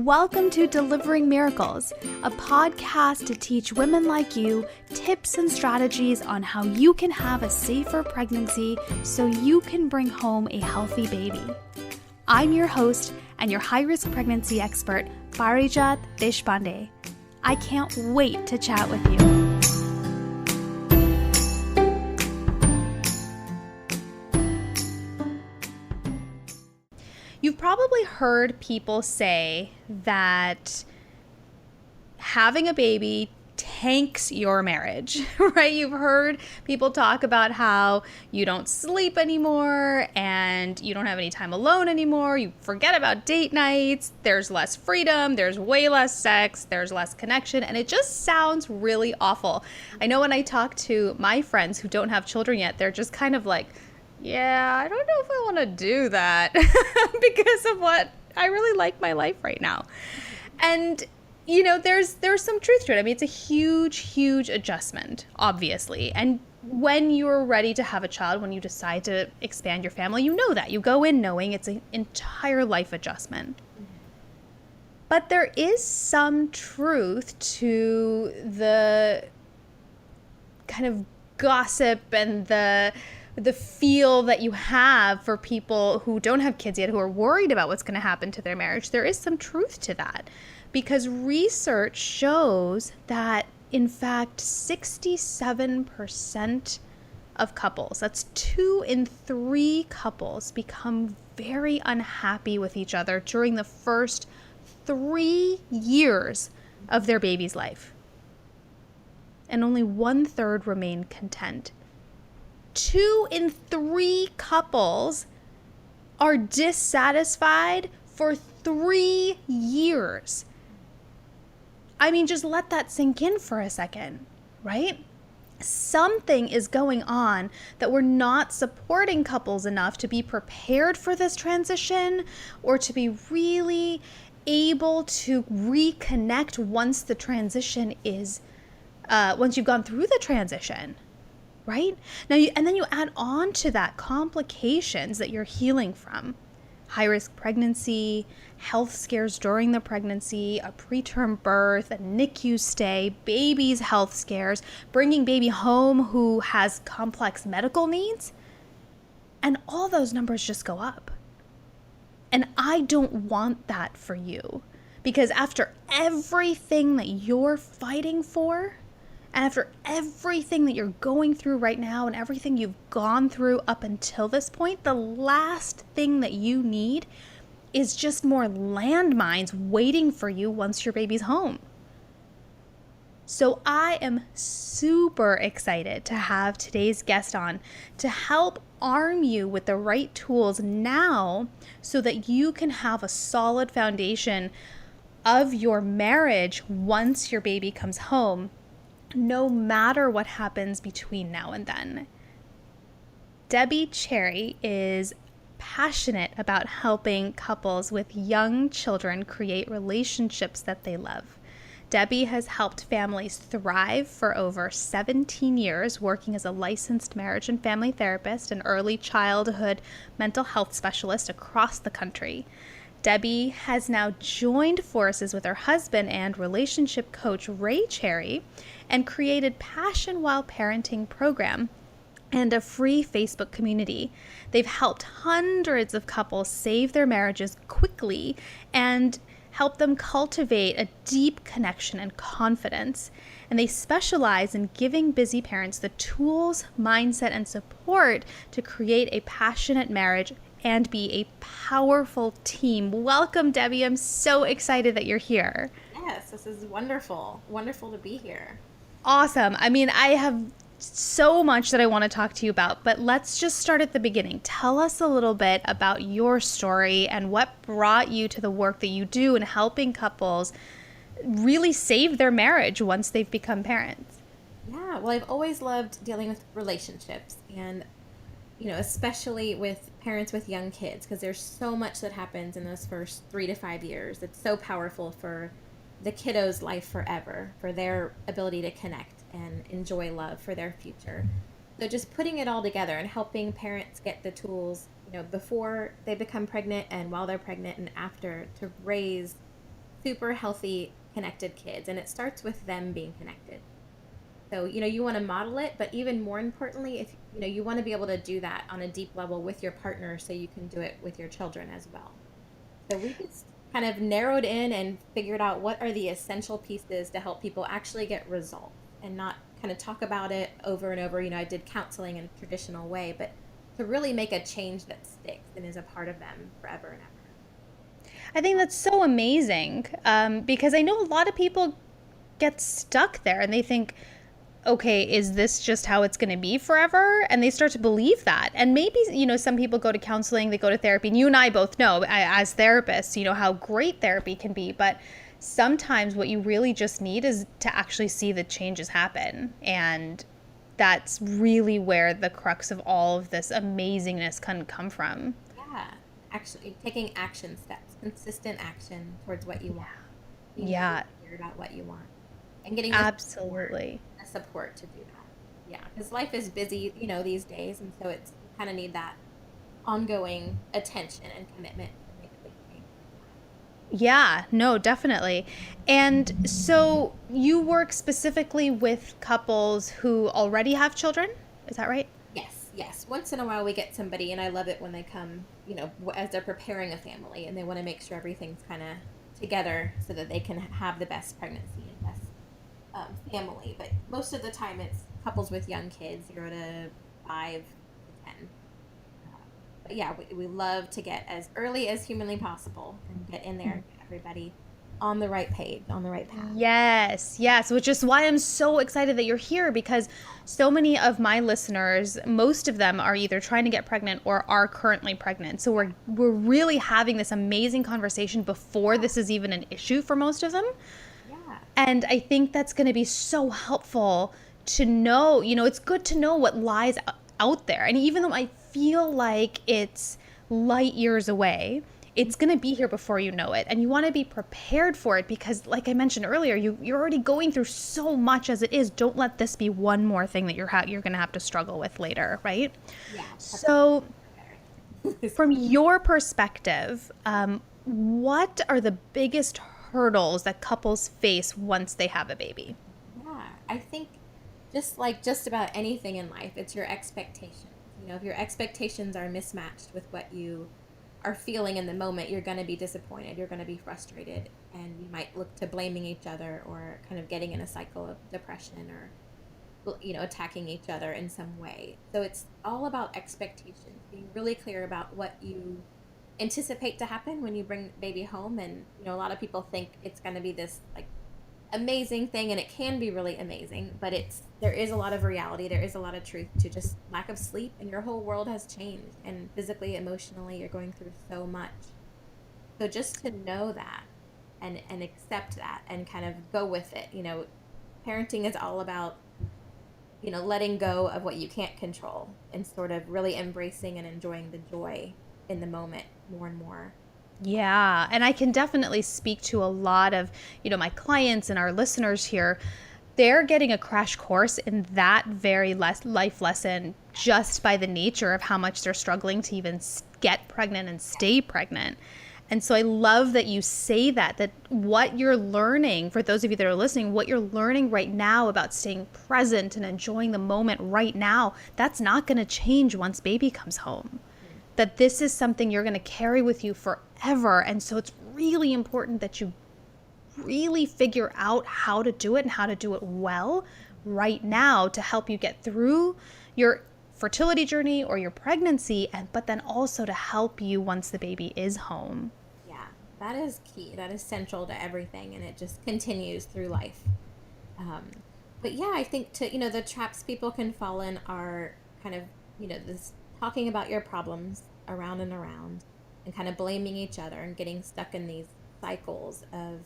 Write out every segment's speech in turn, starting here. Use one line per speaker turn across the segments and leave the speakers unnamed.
Welcome to Delivering Miracles, a podcast to teach women like you tips and strategies on how you can have a safer pregnancy so you can bring home a healthy baby. I'm your host and your high-risk pregnancy expert, Parijat Deshpande. I can't wait to chat with you. You've probably heard people say that having a baby tanks your marriage, right? You've heard people talk about how you don't sleep anymore and you don't have any time alone anymore. You forget about date nights. There's less freedom. There's way less sex. There's less connection. And it just sounds really awful. I know when I talk to my friends who don't have children yet, they're just kind of like, yeah, I don't know if I want to do that because of what I really like my life right now. And, you know, there's some truth to it. I mean, it's a huge adjustment, obviously. And when you're ready to have a child, when you decide to expand your family, you know that. You go in knowing it's an entire life adjustment. But there is some truth to the kind of gossip and the feel that you have for people who don't have kids yet, who are worried about what's going to happen to their marriage. There is some truth to that because research shows that, in fact, 67% of couples, that's 2 in 3 couples, become very unhappy with each other during the first 3 years of their baby's life. And only 1/3 remain content. 2 in 3 couples are dissatisfied for 3 years. I mean, just let that sink in for a second, right? Something is going on that we're not supporting couples enough to be prepared for this transition or to be really able to reconnect once the transition is, once you've gone through the transition. Right? Now, and then you add on to that complications that you're healing from. High-risk pregnancy, health scares during the pregnancy, a preterm birth, a NICU stay, baby's health scares, bringing baby home who has complex medical needs. And all those numbers just go up. And I don't want that for you. Because after everything that you're fighting for, and after everything that you're going through right now and everything you've gone through up until this point, the last thing that you need is just more landmines waiting for you once your baby's home. So I am super excited to have today's guest on to help arm you with the right tools now so that you can have a solid foundation of your marriage once your baby comes home, no matter what happens between now and then. Debbie Cherry is passionate about helping couples with young children create relationships that they love. Debbie has helped families thrive for over 17 years, working as a licensed marriage and family therapist and early childhood mental health specialist across the country. Debbie has now joined forces with her husband and relationship coach Ray Cherry and created Passion While Parenting program and a free Facebook community. They've helped hundreds of couples save their marriages quickly and help them cultivate a deep connection and confidence. And they specialize in giving busy parents the tools, mindset, and support to create a passionate marriage and be a powerful team. Welcome, Debbie. I'm so excited that you're here.
Yes, this is wonderful. Wonderful to be here.
Awesome. I mean, I have so much that I want to talk to you about, but let's just start at the beginning. Tell us a little bit about your story and what brought you to the work that you do in helping couples really save their marriage once they've become parents.
Yeah, well, I've always loved dealing with relationships and, especially with parents with young kids, because there's so much that happens in those first 3 to 5 years. It's so powerful for the kiddo's life forever, for their ability to connect and enjoy love for their future. So just putting it all together and helping parents get the tools, before they become pregnant and while they're pregnant and after, to raise super healthy, connected kids. And it starts with them being connected. So, you want to model it, but even more importantly, if you want to be able to do that on a deep level with your partner so you can do it with your children as well. So we just kind of narrowed in and figured out what are the essential pieces to help people actually get results and not kind of talk about it over and over. I did counseling in a traditional way, but to really make a change that sticks and is a part of them forever and ever.
I think that's so amazing, because I know a lot of people get stuck there and they think, okay, is this just how it's going to be forever? And they start to believe that. And maybe, some people go to counseling, they go to therapy, and you and I both know as therapists, how great therapy can be. But sometimes what you really just need is to actually see the changes happen. And that's really where the crux of all of this amazingness can come from.
Yeah, actually taking action steps, consistent action towards what you want. Being really
Yeah,
clear about what you want and getting
absolutely.
the support to do that. Yeah, because life is busy, these days, and so it's you kind of need that ongoing attention and commitment to make a big change.
Yeah, no, definitely. And so you work specifically with couples who already have children? Is that right?
Yes, yes. Once in a while we get somebody, and I love it when they come, as they're preparing a family, and they want to make sure everything's kind of together so that they can have the best pregnancy and best family. But most of the time it's couples with young kids, 0 to 5 to 10. But yeah, we love to get as early as humanly possible and get in there and get everybody on the right page, on the right path.
Yes, yes, which is why I'm so excited that you're here because so many of my listeners, most of them are either trying to get pregnant or are currently pregnant. So we're really having this amazing conversation before this is even an issue for most of them.
Yeah.
And I think that's going to be so helpful to know, it's good to know what lies out there. And even though I feel like it's light years away, it's going to be here before you know it. And you want to be prepared for it because, like I mentioned earlier, you're already going through so much as it is. Don't let this be one more thing that you're going to have to struggle with later, right?
Yeah.
So, from your perspective, what are the biggest hurdles that couples face once they have a baby?
Yeah, I think just about anything in life, it's your expectations. If your expectations are mismatched with what you are feeling in the moment, you're going to be disappointed, you're going to be frustrated, and you might look to blaming each other or kind of getting in a cycle of depression or attacking each other in some way. So it's all about expectations, being really clear about what you anticipate to happen when you bring baby home. And a lot of people think it's going to be this like amazing thing, and it can be really amazing, but there is a lot of reality, there is a lot of truth to just lack of sleep, and your whole world has changed, and physically, emotionally, you're going through so much. So just to know that and accept that and kind of go with it. Parenting is all about letting go of what you can't control and sort of really embracing and enjoying the joy in the moment more and more.
Yeah, and I can definitely speak to a lot of, my clients and our listeners here. They're getting a crash course in that very life lesson just by the nature of how much they're struggling to even get pregnant and stay pregnant. And so I love that you say that what you're learning, for those of you that are listening, what you're learning right now about staying present and enjoying the moment right now, that's not going to change once baby comes home. That this is something you're going to carry with you forever. And so it's really important that you really figure out how to do it and how to do it well right now to help you get through your fertility journey or your pregnancy, but then also to help you once the baby is home.
Yeah, that is key. That is central to everything, and it just continues through life. Um, but yeah, I think the traps people can fall in are kind of, this talking about your problems around and kind of blaming each other and getting stuck in these cycles of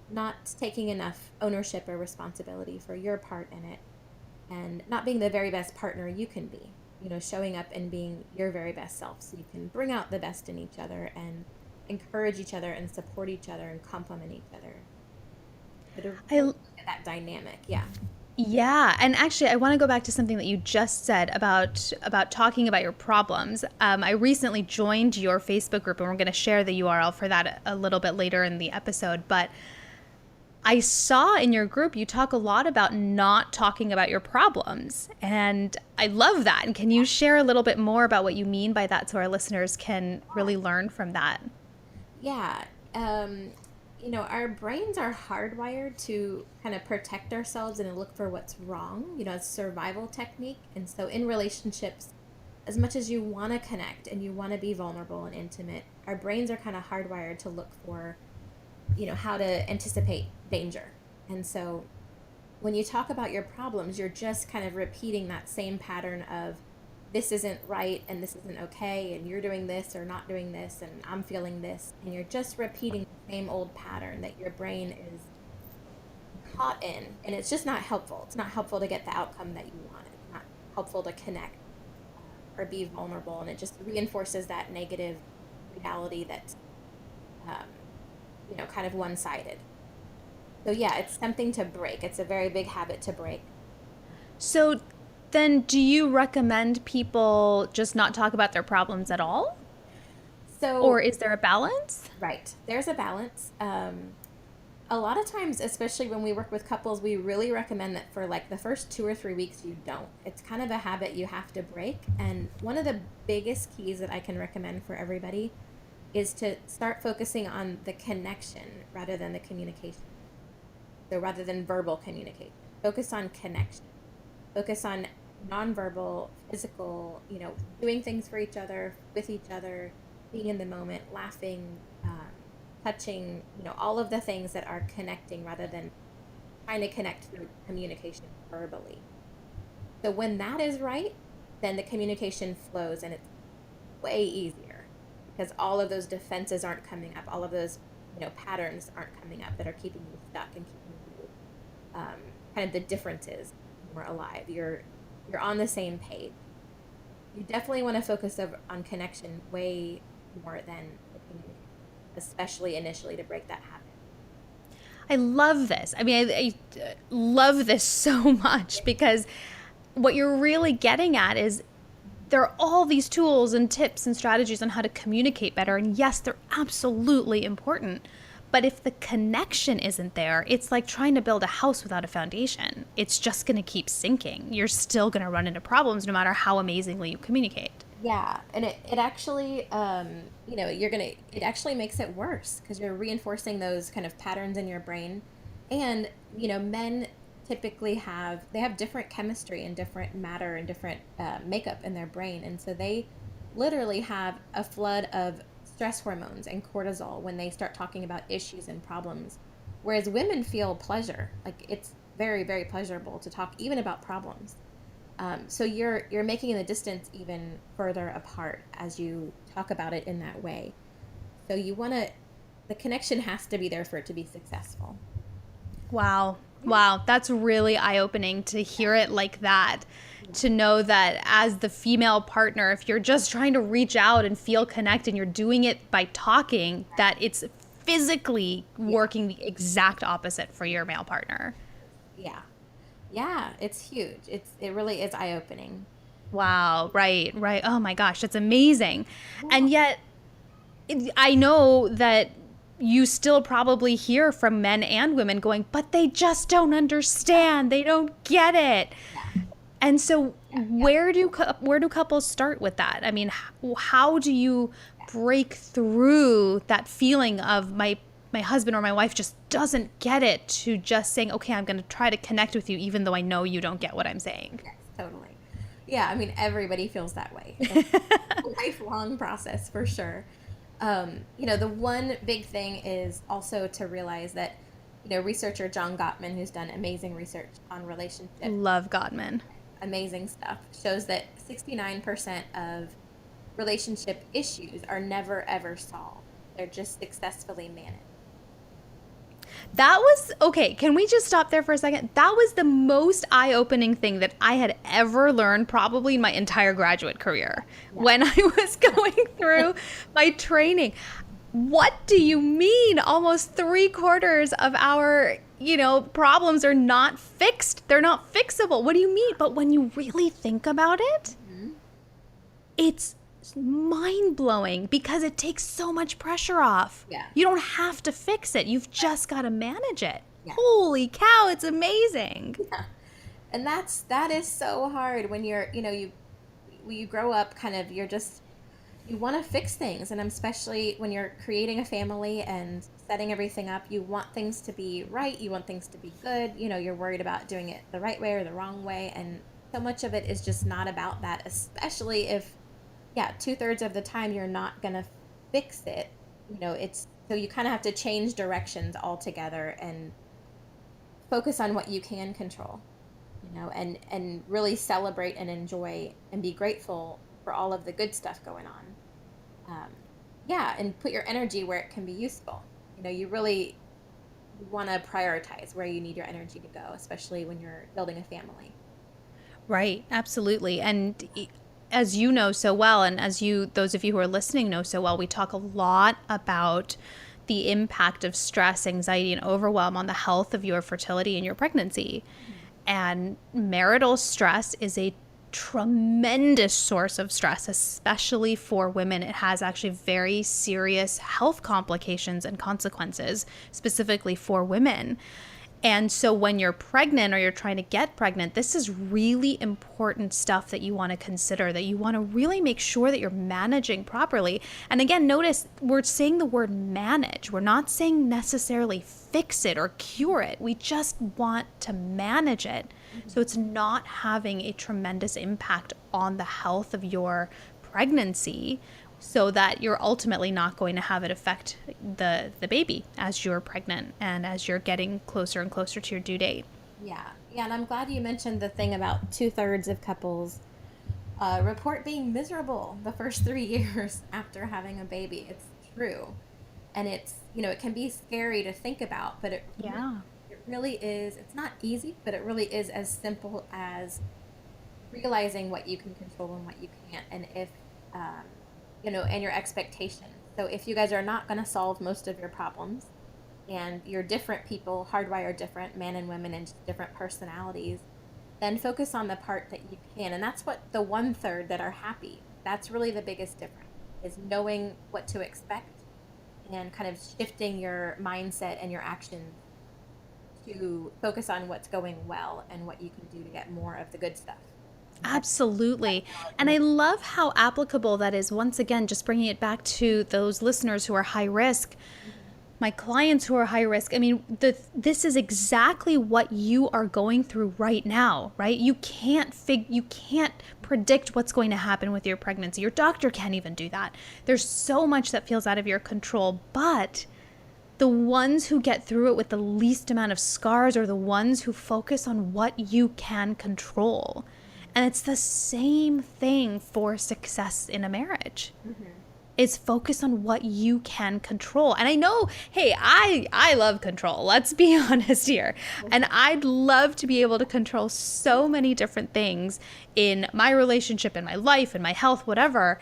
not taking enough ownership or responsibility for your part in it and not being the very best partner you can be, showing up and being your very best self so you can bring out the best in each other and encourage each other and support each other and complement each other. But
I
that dynamic, yeah.
Yeah, and actually, I want to go back to something that you just said about talking about your problems. I recently joined your Facebook group, and we're going to share the URL for that a little bit later in the episode. But I saw in your group you talk a lot about not talking about your problems, and I love that. And can you share a little bit more about what you mean by that, so our listeners can really learn from that?
Yeah. Um, our brains are hardwired to kind of protect ourselves and look for what's wrong, it's a survival technique. And so in relationships, as much as you want to connect and you want to be vulnerable and intimate, our brains are kind of hardwired to look for, how to anticipate danger. And so when you talk about your problems, you're just kind of repeating that same pattern of this isn't right and this isn't okay and you're doing this or not doing this and I'm feeling this, and you're just repeating the same old pattern that your brain is caught in, and it's just not helpful. It's not helpful to get the outcome that you want. It's not helpful to connect or be vulnerable, and it just reinforces that negative reality that's um, kind of one-sided. So yeah, it's something to break. It's a very big habit to break.
So then, do you recommend people just not talk about their problems at all? Or
So
is there a balance?
right, there's a balance. A lot of times, especially when we work with couples, we really recommend that for like the first 2 or 3 weeks you don't. It's kind of a habit you have to break. And one of the biggest keys that I can recommend for everybody is to start focusing on the connection rather than the communication. So rather than verbal communication, focus on connection. Focus on nonverbal, physical, doing things for each other, with each other, being in the moment, laughing, touching, all of the things that are connecting rather than trying to connect through communication verbally. So when that is right, then the communication flows and it's way easier because all of those defenses aren't coming up. All of those, patterns aren't coming up that are keeping you stuck and keeping you kind of the differences more alive. You're on the same page. You definitely want to focus on connection way more than the communication, especially initially to break that habit.
I love this. I mean, I love this so much because what you're really getting at is there are all these tools and tips and strategies on how to communicate better. And yes, they're absolutely important. But if the connection isn't there, it's like trying to build a house without a foundation. It's just going to keep sinking. You're still going to run into problems no matter how amazingly you communicate.
Yeah, and it actually, it actually makes it worse because you're reinforcing those kind of patterns in your brain. And, men typically they have different chemistry and different matter and different makeup in their brain. And so they literally have a flood of stress hormones and cortisol when they start talking about issues and problems. Whereas women feel pleasure. Like it's very, very pleasurable to talk even about problems. So you're making the distance even further apart as you talk about it in that way. So the connection has to be there for it to be successful.
Wow. Wow. That's really eye opening to hear it like that. To know that as the female partner, if you're just trying to reach out and feel connected, and you're doing it by talking, that it's physically working the exact opposite for your male partner.
Yeah. Yeah, it's huge. It really is eye opening.
Wow. Right. Right. Oh my gosh. That's amazing. And yet, I know that you still probably hear from men and women going, but they just don't understand. They don't get it. And so where do couples start with that? I mean, how do you break through that feeling of my husband or my wife just doesn't get it, to just saying, okay, I'm going to try to connect with you even though I know you don't get what I'm saying?
Yes, totally. Yeah, I mean, everybody feels that way. It's a lifelong process for sure. The one big thing is also to realize that, researcher John Gottman, who's done amazing research on relationships,
Love Gottman.
amazing stuff, shows that 69% of relationship issues are never ever solved. They're just successfully managed.
That was okay. Can we just stop there for a second? That was the most eye opening thing that I had ever learned, probably in my entire graduate career, when I was going through my training. What do you mean? Almost three-quarters of our, problems are not fixed. They're not fixable. What do you mean? But when you really think about it,
Mhm.
it's mind blowing because it takes so much pressure off.
Yeah.
You don't have to fix it. You've just got to manage it.
Yeah.
Holy cow, it's amazing.
Yeah. And that is so hard when you're, you grow up kind of, you want to fix things. And especially when you're creating a family and setting everything up, you want things to be right. You want things to be good. You're worried about doing it the right way or the wrong way. And so much of it is just not about that, especially if, yeah, 2/3 of the time you're not going to fix it. It's so you kind of have to change directions altogether and focus on what you can control, and really celebrate and enjoy and be grateful for all of the good stuff going on. Yeah, and put your energy where it can be useful. You really want to prioritize where you need your energy to go, especially when you're building a family.
Right, absolutely. And as you know so well, and as those of you who are listening know so well, we talk a lot about the impact of stress, anxiety, and overwhelm on the health of your fertility and your pregnancy. And marital stress is a tremendous source of stress, especially for women. It has actually very serious health complications and consequences, specifically for women. And so when you're pregnant or you're trying to get pregnant, this is really important stuff that you want to consider, that you want to really make sure that you're managing properly. And again, notice we're saying the word manage. We're not saying necessarily fix it or cure it. We just want to manage it. So it's not having a tremendous impact on the health of your pregnancy, so that you're ultimately not going to have it affect the baby as you're pregnant and as you're getting closer and closer to your due date.
Yeah, yeah, and I'm glad you mentioned the thing about 2/3 of couples report being miserable the first 3 years after having a baby. It's true, and it can be scary to think about, but
Yeah.
it really is. It's not easy, but it really is as simple as realizing what you can control and what you can't, and if and your expectations. So if you guys are not going to solve most of your problems, and you're different people, hardwired different, men and women, and just different personalities, then focus on the part that you can. And that's what the 1/3 that are happy, that's really the biggest difference, is knowing what to expect and kind of shifting your mindset and your actions to focus on what's going well and what you can do to get more of the good stuff.
Absolutely. And I love how applicable that is. Once again, just bringing it back to those listeners who are high risk, my clients who are high risk. I mean, this is exactly what you are going through right now, right? You can't predict what's going to happen with your pregnancy. Your doctor can't even do that. There's so much that feels out of your control, but the ones who get through it with the least amount of scars are the ones who focus on what you can control. And it's the same thing for success in a marriage. Is focus on what you can control. And I know, hey, I love control. Let's be honest here. And I'd love to be able to control so many different things in my relationship, in my life, in my health, whatever.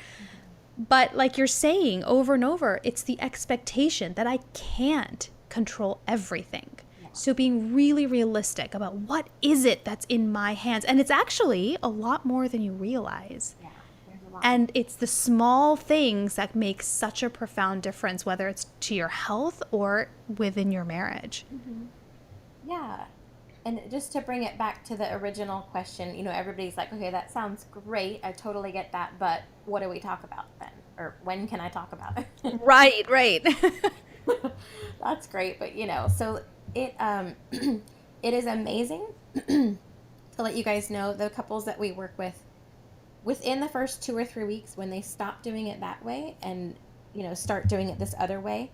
But like you're saying over and over, it's the expectation that I can't control everything. So being really realistic about what is it that's in my hands. And it's actually a lot more than you realize.
Yeah, there's a lot.
And it's the small things that make such a profound difference, whether it's to your health or within your marriage.
Yeah. And just to bring it back to the original question, everybody's like, okay, that sounds great. I totally get that. But what do we talk about then? Or when can I talk about it?
Right, right.
That's great. But, so it, it is amazing to let you guys know the couples that we work with, within the first 2 or 3 weeks, when they stop doing it that way and, start doing it this other way,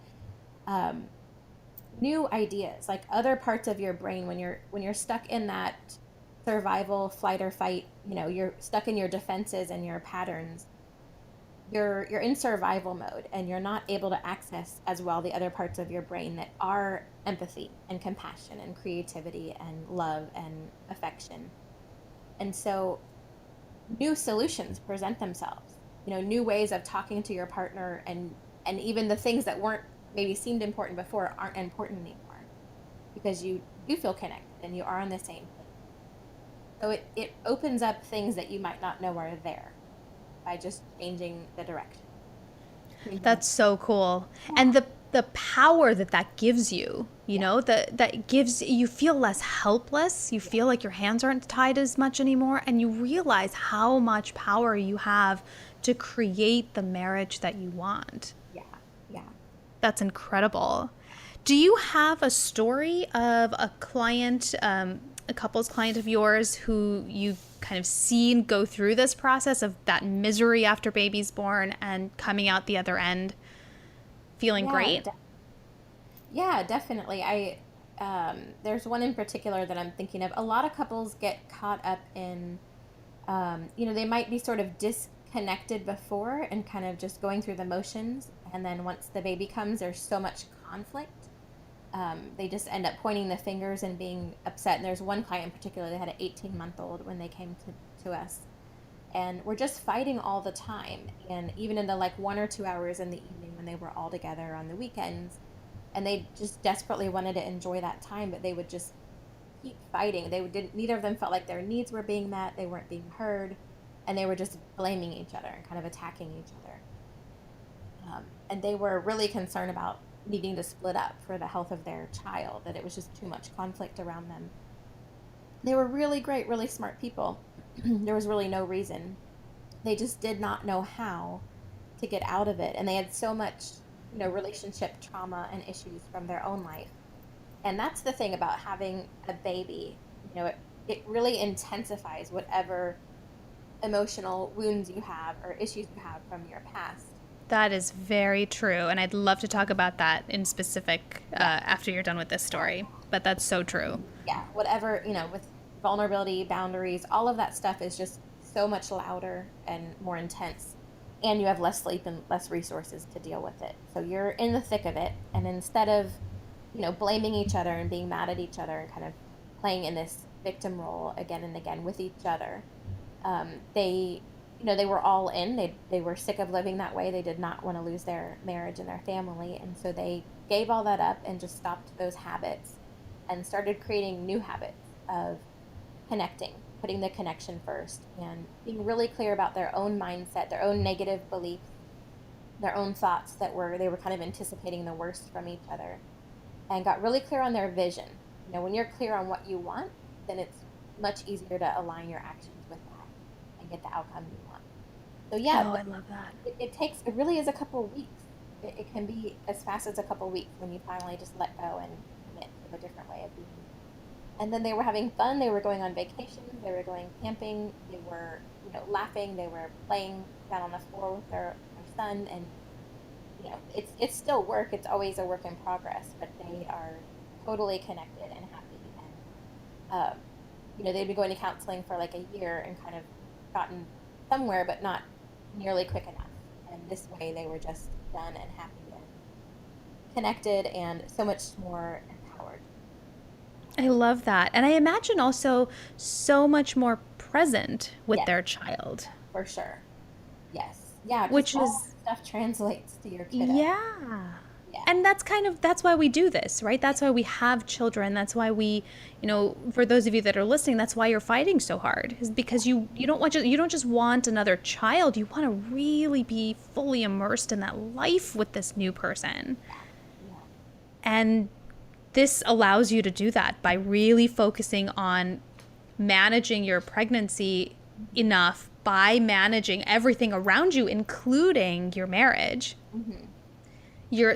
new ideas, like other parts of your brain, when you're stuck in that survival, flight or fight, you're stuck in your defenses and your patterns, you're in survival mode, and you're not able to access as well the other parts of your brain that are empathy and compassion and creativity and love and affection. And so new solutions present themselves, new ways of talking to your partner and And even the things that weren't maybe seemed important before aren't important anymore because you do feel connected and you are on the same page. So it opens up things that you might not know are there by just changing the direction.
That's so cool. And the power that that gives you, you
Yeah.
know, that gives you feel less helpless. You
Yeah.
feel like your hands aren't tied as much anymore, and you realize how much power you have to create the marriage that you want.
Yeah. Yeah.
That's incredible. Do you have a story of a client, a couple's client of yours who you kind of seen go through this process of that misery after baby's born and coming out the other end feeling
Yeah.
great?
Yeah, definitely. I there's one in particular that I'm thinking of. A lot of couples get caught up in, they might be sort of disconnected before and kind of just going through the motions, and then once the baby comes, there's so much conflict. They just end up pointing the fingers and being upset. And there's one client in particular that had an 18-month-old when they came to us, and we're just fighting all the time. And even in the like 1 or 2 hours in the evening when they were all together on the weekends, and they just desperately wanted to enjoy that time, but they would just keep fighting. They didn't. Neither of them felt like their needs were being met. They weren't being heard, and they were just blaming each other and kind of attacking each other. And they were really concerned about needing to split up for the health of their child. That it was just too much conflict around them. They were really great, really smart people. There was really no reason. They just did not know how to get out of it, and they had so much, relationship trauma and issues from their own life. And that's the thing about having a baby. It really intensifies whatever emotional wounds you have or issues you have from your past.
That is very true. And I'd love to talk about that in specific
Yeah.
after you're done with this story. But that's so true.
Yeah, whatever, with vulnerability, boundaries, all of that stuff is just so much louder and more intense. And you have less sleep and less resources to deal with it. So you're in the thick of it. And instead of, blaming each other and being mad at each other and kind of playing in this victim role again and again with each other, they were all in. They were sick of living that way. They did not want to lose their marriage and their family. And so they gave all that up and just stopped those habits and started creating new habits of connecting, putting the connection first, and being really clear about their own mindset, their own negative beliefs, their own thoughts they were kind of anticipating the worst from each other, and got really clear on their vision. When you're clear on what you want, then it's much easier to align your actions with that and get the outcome you want. So yeah,
Oh, I love that.
it really is a couple of weeks. It can be as fast as a couple of weeks when you finally just let go and commit to a different way of being. And then they were having fun. They were going on vacations. They were going camping. They were, laughing. They were playing down on the floor with their son. And, it's still work. It's always a work in progress. But they are totally connected and happy. And, they'd been going to counseling for like a year and kind of gotten somewhere, but not nearly quick enough. And this way they were just done and happy and connected and so much more empowered.
I love that. And I imagine also so much more present with
Yes,
their child,
for sure. Yes. Yeah, because
which
all
is,
that stuff translates to your kiddo.
yeah.
Yeah.
And that's why we do this, right? That's why we have children. That's why we, for those of you that are listening, that's why you're fighting so hard, is because you don't just want another child. You want to really be fully immersed in that life with this new person.
Yeah.
And this allows you to do that by really focusing on managing your pregnancy enough by managing everything around you, including your marriage.
Mm-hmm.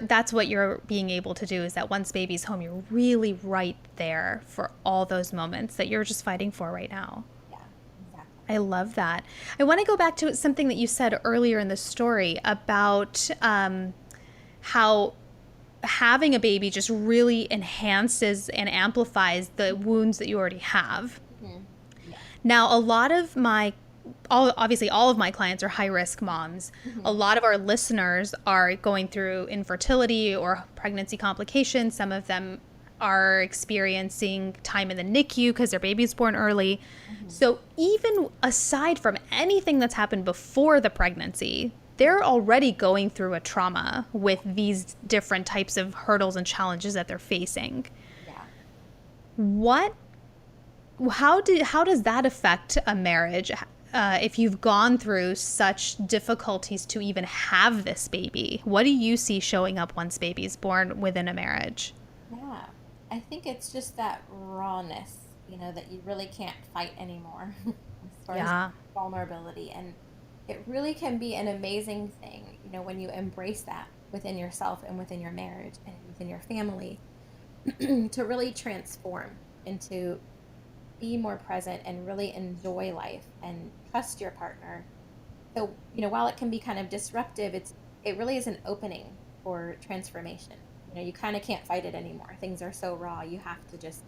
That's what you're being able to do, is that once baby's home, you're really right there for all those moments that you're just fighting for right now.
Yeah. Exactly.
I love that. I want to go back to something that you said earlier in the story about how having a baby just really enhances and amplifies the wounds that you already have.
Mm-hmm. Yeah.
Now, obviously all of my clients are high risk moms.
Mm-hmm.
A lot of our listeners are going through infertility or pregnancy complications. Some of them are experiencing time in the NICU because their baby's born early.
Mm-hmm.
So even aside from anything that's happened before the pregnancy, they're already going through a trauma with these different types of hurdles and challenges that they're facing.
Yeah.
What how does that affect a marriage, if you've gone through such difficulties to even have this baby? What do you see showing up once baby's born within a marriage?
Yeah. I think it's just that rawness, that you really can't fight anymore as far as
Yeah.
vulnerability. And it really can be an amazing thing, when you embrace that within yourself and within your marriage and within your family to really transform into be more present and really enjoy life and trust your partner. So, while it can be kind of disruptive, it really is an opening for transformation. You kind of can't fight it anymore. Things are so raw. You have to just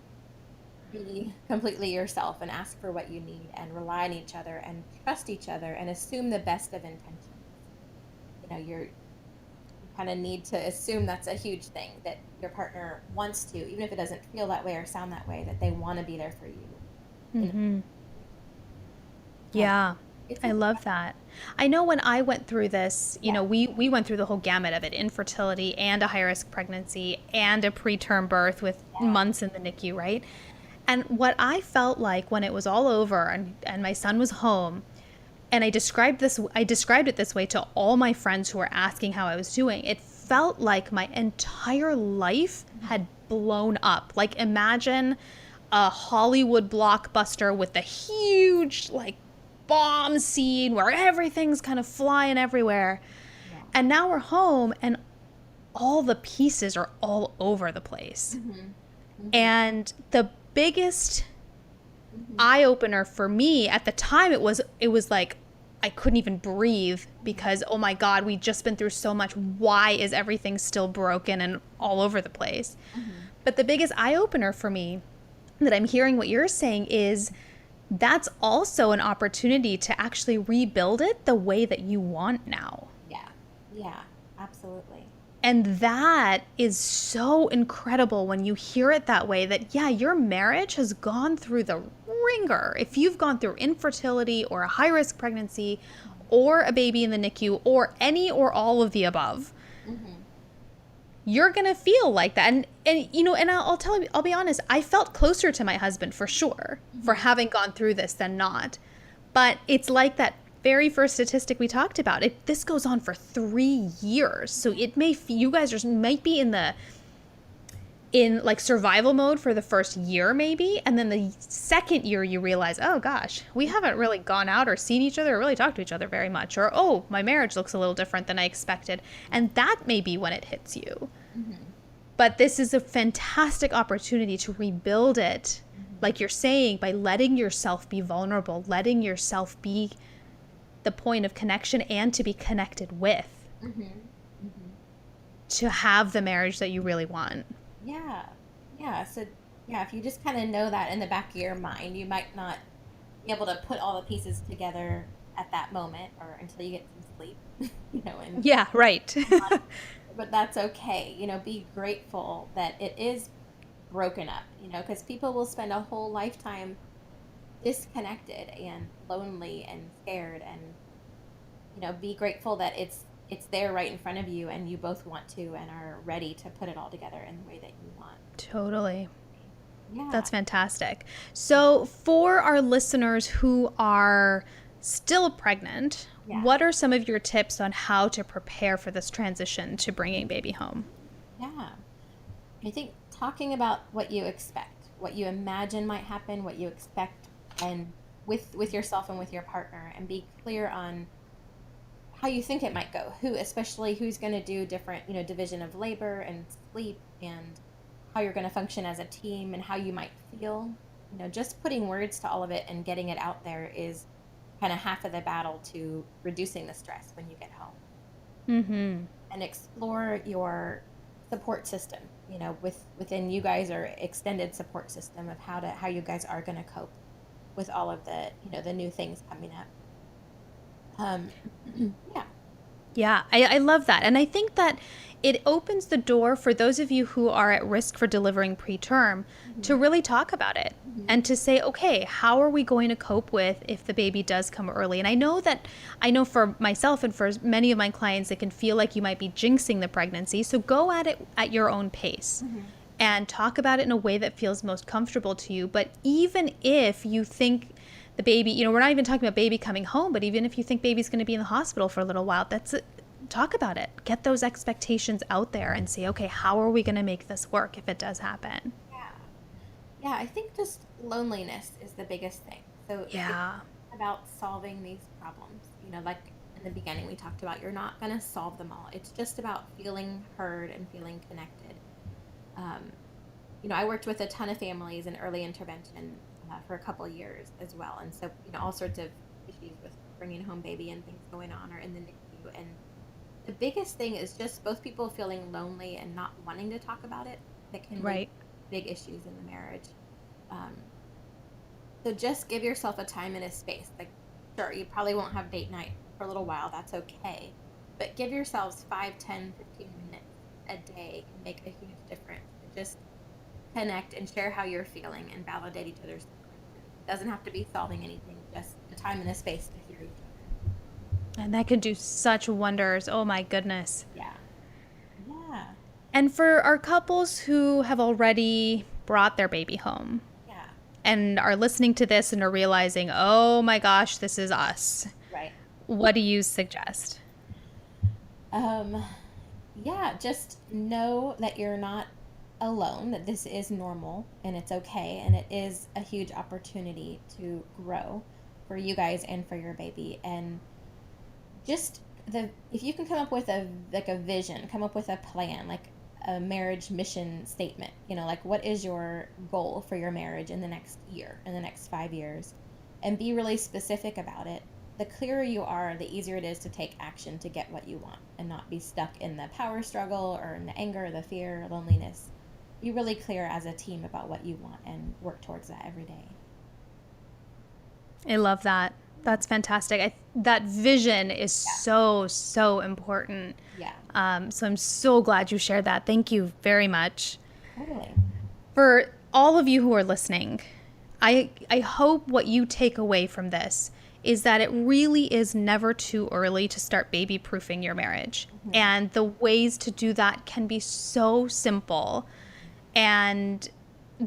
be completely yourself and ask for what you need and rely on each other and trust each other and assume the best of intentions. You kind of need to assume that's a huge thing, that your partner wants to, even if it doesn't feel that way or sound that way, that they want to be there for you. You know,
Mm-hmm.
um,
Yeah.
it's
I
a
love that. I know when I went through this,
yeah,
we went through the whole gamut of it, infertility and a high risk pregnancy and a preterm birth with
yeah,
months in the NICU, right? And what I felt like when it was all over and my son was home, and I described it this way to all my friends who were asking how I was doing. It felt like my entire life had blown up. Like, imagine a Hollywood blockbuster with a huge like bomb scene where everything's kind of flying everywhere.
yeah.
And now we're home and all the pieces are all over the place.
Hmm. Hmm.
And the biggest
Hmm.
eye opener for me at the time, it was like I couldn't even breathe because, oh my god, we'd just been through so much. Why is everything still broken and all over the place?
Hmm.
But the biggest eye opener for me, that I'm hearing what you're saying, is that's also an opportunity to actually rebuild it the way that you want now.
Yeah, yeah, absolutely.
And that is so incredible when you hear it that way, that, yeah, your marriage has gone through the ringer. If you've gone through infertility or a high risk pregnancy or a baby in the NICU or any or all of the above,
Hmm.
you're going to feel like that. And I'll tell you, I'll be honest, I felt closer to my husband for sure for
Hmm.
having gone through this than not. But it's like that very first statistic we talked about. This goes on for 3 years. So you guys just might be in like survival mode for the first year maybe, and then the second year you realize, oh gosh, we haven't really gone out or seen each other or really talked to each other very much, or oh, my marriage looks a little different than I expected. And that may be when it hits you.
Hmm.
But this is a fantastic opportunity to rebuild it,
Hmm.
like you're saying, by letting yourself be vulnerable, letting yourself be the point of connection and to be connected with,
Hmm. Hmm.
to have the marriage that you really want.
Yeah, yeah. So, yeah, if you just kind of know that in the back of your mind, you might not be able to put all the pieces together at that moment or until you get some sleep, and
Yeah, right.
but that's okay. Be grateful that it is broken up, because people will spend a whole lifetime disconnected and lonely and scared, and be grateful that it's there right in front of you and you both want to and are ready to put it all together in the way that you want.
Totally.
Yeah.
That's fantastic. So, for our listeners who are still pregnant,
Yeah.
what are some of your tips on how to prepare for this transition to bringing baby home?
Yeah. I think talking about what you expect, what you imagine might happen, what you expect, and with yourself and with your partner, and be clear on how you think it might go. Especially who's going to do different, division of labor and sleep, and how you're going to function as a team, and how you might feel. Just putting words to all of it and getting it out there is kind of half of the battle to reducing the stress when you get home.
Mm-hmm.
And explore your support system, within you guys, or extended support system of how you guys are going to cope with all of the new things coming up. um yeah.
Yeah, I love that. And I think that it opens the door for those of you who are at risk for delivering preterm to
Hmm.
really talk about it and to say, okay, how are we going to cope with if the baby does come early? And I know for myself and for many of my clients, it can feel like you might be jinxing the pregnancy. So go at it at your own pace and talk about it in a way that feels most comfortable to you. But even if you think the baby, we're not even talking about baby coming home, but even if you think baby's going to be in the hospital for a little while, talk about it. Get those expectations out there and say, okay, how are we going to make this work if it does happen?
Yeah. Yeah, I think just loneliness is the biggest thing. So it's
Yeah.
about solving these problems. Like in the beginning, we talked about you're not going to solve them all. It's just about feeling heard and feeling connected. Um, I worked with a ton of families in early intervention for a couple of years as well. And so, all sorts of issues with bringing home baby and things going on are in the NICU. And the biggest thing is just both people feeling lonely and not wanting to talk about it that can lead
Right.
to big issues in the marriage. Um, so just give yourself a time and a space. Like, sure, you probably won't have date night for a little while. That's okay. But give yourselves 5, 10, 15 minutes a day can make a huge difference. Just connect and share how you're feeling and validate each other's feelings. It doesn't have to be solving anything, just a time and a space to hear each other.
And that can do such wonders. Oh my goodness.
Yeah. Yeah.
And for our couples who have already brought their baby home
Yeah.
and are listening to this and are realizing, oh my gosh, this is us,
Right.
what do you suggest?
Yeah, just know that you're not alone, that this is normal and it's okay, and it is a huge opportunity to grow for you guys and for your baby. And just if you can come up with a vision, come up with a plan, like a marriage mission statement, like what is your goal for your marriage in the next year, in the next 5 years, and be really specific about it. The clearer you are, the easier it is to take action to get what you want and not be stuck in the power struggle or in the anger, the fear, loneliness. Be really clear as a team about what you want and work towards that every day.
I love that. That's fantastic. That vision is so important.
Yeah.
So I'm so glad you shared that. Thank you very much.
Totally.
For all of you who are listening, I hope what you take away from this is that it really is never too early to start baby proofing your marriage. And the ways to do that can be so simple. And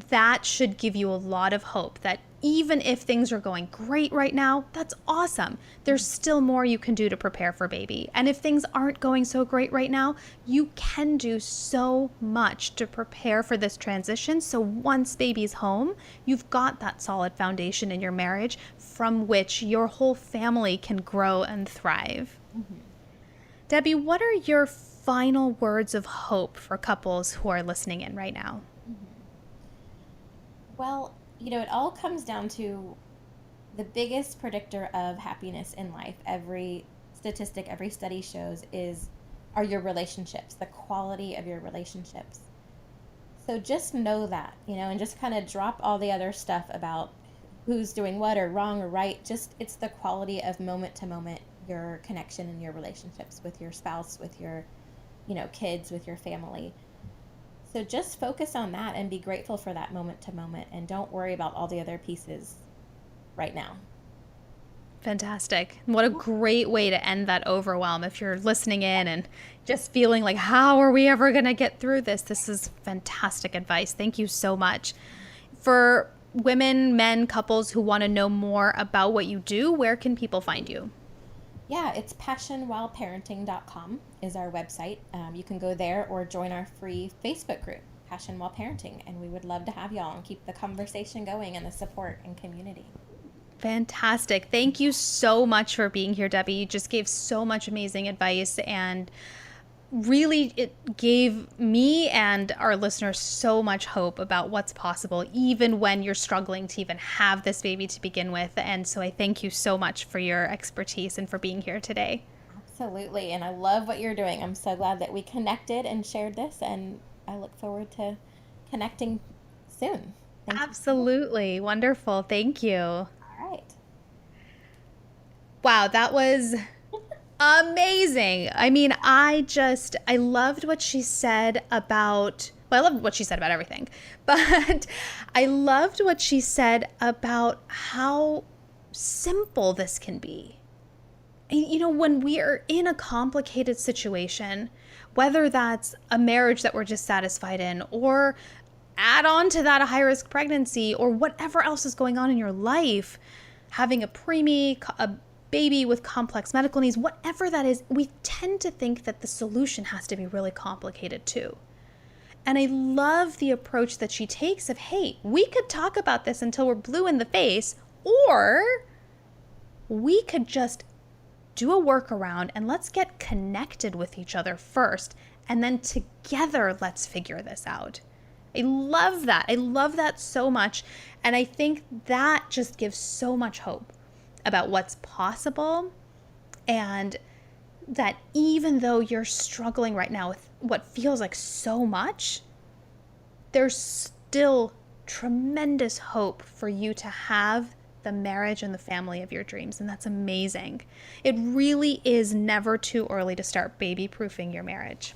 that should give you a lot of hope that even if things are going great right now, that's awesome. There's still more you can do to prepare for baby. And if things aren't going so great right now, you can do so much to prepare for this transition. So once baby's home, you've got that solid foundation in your marriage from which your whole family can grow and thrive. Debbie, what are your final words of hope for couples who are listening in right now?
Well, it all comes down to the biggest predictor of happiness in life. Every statistic, every study shows are your relationships, the quality of your relationships. So just know that, and just kind of drop all the other stuff about who's doing what or wrong or right. Just it's the quality of moment to moment, your connection and your relationships with your spouse, with your, kids, with your family. So just focus on that and be grateful for that moment to moment, and don't worry about all the other pieces right now.
Fantastic. What a great way to end that overwhelm. If you're listening in and just feeling like, how are we ever going to get through this? This is fantastic advice. Thank you so much. For women, men, couples who want to know more about what you do, where can people find you?
Yeah, it's passionwhileparenting.com is our website. You can go there or join our free Facebook group, Passion While Parenting, and we would love to have y'all and keep the conversation going and the support and community.
Fantastic. Thank you so much for being here, Debbie. You just gave so much amazing advice, and really it gave me and our listeners so much hope about what's possible, even when you're struggling to even have this baby to begin with. And so I thank you so much for your expertise and for being here today.
Absolutely. And I love what you're doing. I'm so glad that we connected and shared this, and I look forward to connecting soon.
Absolutely. Wonderful. Thank you.
All right.
Wow, that was amazing. I mean, I loved what she said about Well, I loved what she said about everything, but I loved what she said about how simple this can be. And, when we are in a complicated situation, whether that's a marriage that we're dissatisfied in, or add on to that a high risk pregnancy, or whatever else is going on in your life, having a preemie, a baby with complex medical needs, whatever that is, we tend to think that the solution has to be really complicated too. And I love the approach that she takes of, hey, we could talk about this until we're blue in the face, or we could just do a workaround and let's get connected with each other first, and then together let's figure this out. I love that. I love that so much. And I think that just gives so much hope about what's possible, and that even though you're struggling right now with what feels like so much, there's still tremendous hope for you to have the marriage and the family of your dreams. And that's amazing. It really is never too early to start baby-proofing your marriage.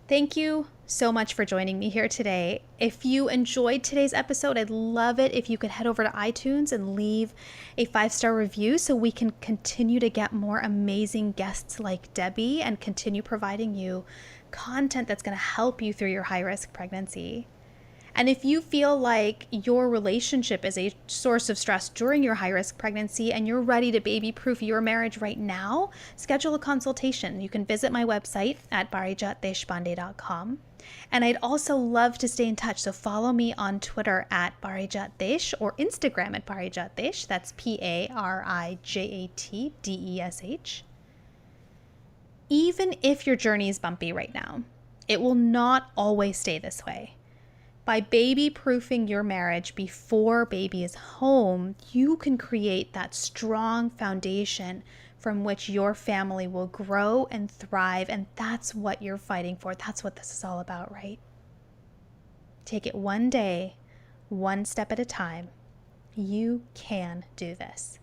Thank you so much for joining me here today. If you enjoyed today's episode, I'd love it if you could head over to iTunes and leave a 5-star review so we can continue to get more amazing guests like Debbie and continue providing you content that's going to help you through your high-risk pregnancy. And if you feel like your relationship is a source of stress during your high-risk pregnancy and you're ready to baby-proof your marriage right now, schedule a consultation. You can visit my website at parijatdeshpande.com. And I'd also love to stay in touch, so follow me on Twitter at parijatdesh or Instagram at parijatdesh. That's PARIJATDESH. Even if your journey is bumpy right now, it will not always stay this way. By baby-proofing your marriage before baby is home, you can create that strong foundation from which your family will grow and thrive, and that's what you're fighting for. That's what this is all about, right? Take it one day, one step at a time. You can do this.